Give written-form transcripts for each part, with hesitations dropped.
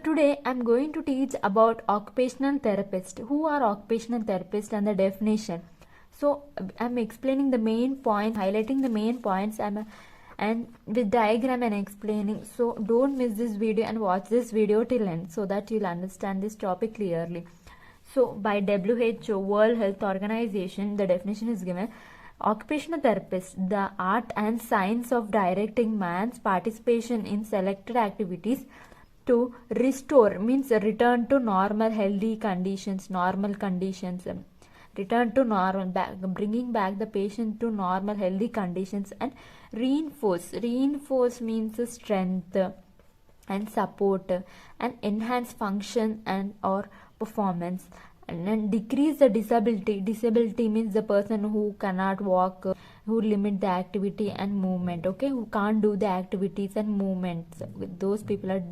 today I'm going to teach about occupational therapist. Who are occupational therapists and the definition. So I'm explaining the main points, highlighting the main points, and with diagram and explaining. So don't miss this video and watch this video till end so that you'll understand this topic clearly. So by WHO, World Health Organization, the definition is given: occupational therapist, the art and science of directing man's participation in selected activities to restore, means return to normal healthy conditions, return to normal, bringing back the patient to normal healthy conditions, and reinforce means strength and support and enhance function and or performance, and then decrease the disability means the person who cannot walk, who limit the activity and movement, okay, who can't do the activities and movements, those people are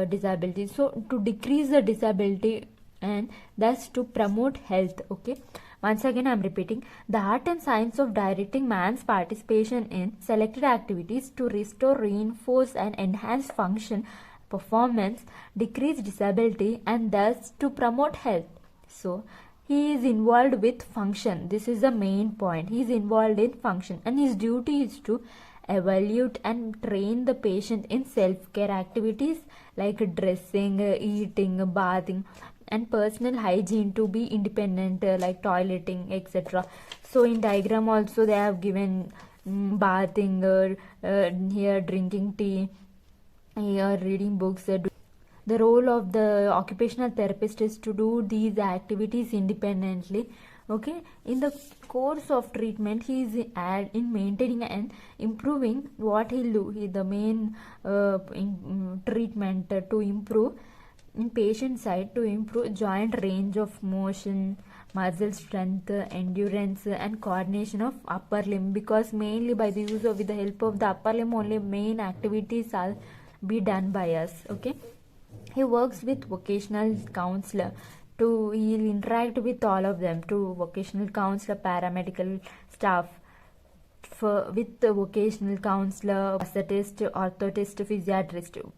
disability. So to decrease the disability and thus to promote health. Okay, once again I'm repeating: the art and science of directing man's participation in selected activities to restore, reinforce and enhance function, performance, decrease disability and thus to promote health. So he is involved with function. This is the main point. He is involved in function and his duty is to evaluate and train the patient in self-care activities like dressing, eating, bathing and personal hygiene to be independent, like toileting, etc. So in diagram also they have given bathing, here drinking tea, here reading books. The role of the occupational therapist is to do these activities independently. Okay, in the course of treatment he is in maintaining and improving what he'll do. The main treatment to improve in patient side, to improve joint range of motion, muscle strength, endurance and coordination of upper limb, because mainly by the use of, with the help of the upper limb only main activities are be done by us. Okay, he works with vocational counselor to, he'll interact with all of them, to vocational counselor, paramedical staff, with the vocational counselor, prosthetist, orthotist, physiatrist.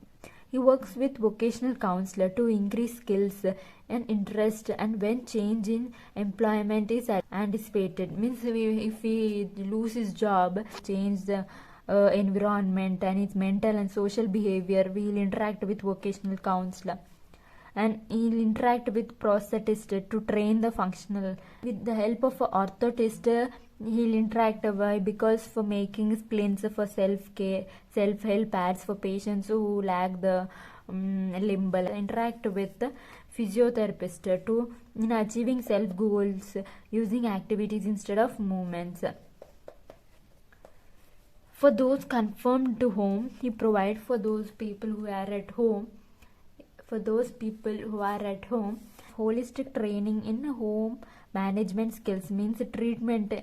He works with vocational counselor to increase skills and interest, and when change in employment is anticipated, means if he lose his job, change the environment and its mental and social behavior, we will interact with vocational counselor. And he'll interact with prosthetist to train the functional. With the help of orthotist, he'll interact because for making splints for self-care, self-help ads for patients who lack the limb. Interact with the physiotherapist to in achieving self goals using activities instead of movements. For those confined to home, he provides for those people who are at home. For those people who are at home, holistic training in home management skills, means treatment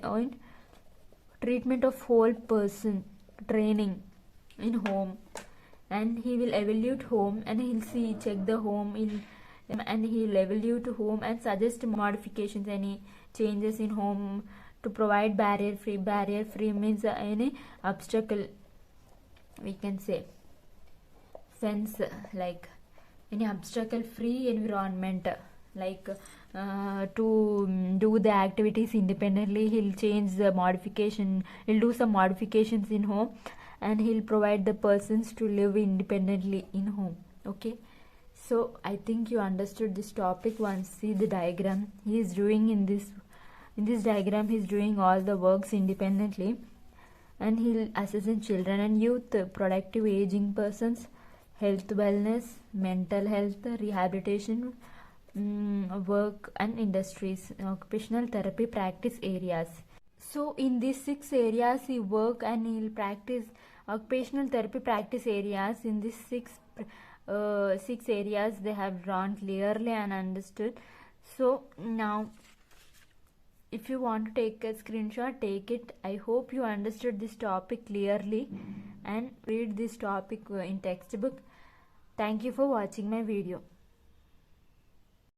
of whole person, training in home, and he will evaluate home and he'll check the home, and he'll evaluate home and suggest modifications, any changes in home, to provide barrier free means any obstacle, we can say fence, like any obstacle free environment, like to do the activities independently. He'll change the modification, he'll do some modifications in home, and he'll provide the persons to live independently in home. Okay, so I think you understood this topic. Once see the diagram, he is doing in this diagram, he is doing all the works independently, and he'll assist in children and youth, productive aging persons, health, wellness, mental health, rehabilitation, work and industries, occupational therapy practice areas. So in these 6 areas he work and he'll practice occupational therapy practice areas. In these six areas they have drawn clearly and understood. So now if you want to take a screenshot, take it. I hope you understood this topic clearly and read this topic in textbook. Thank you for watching my video.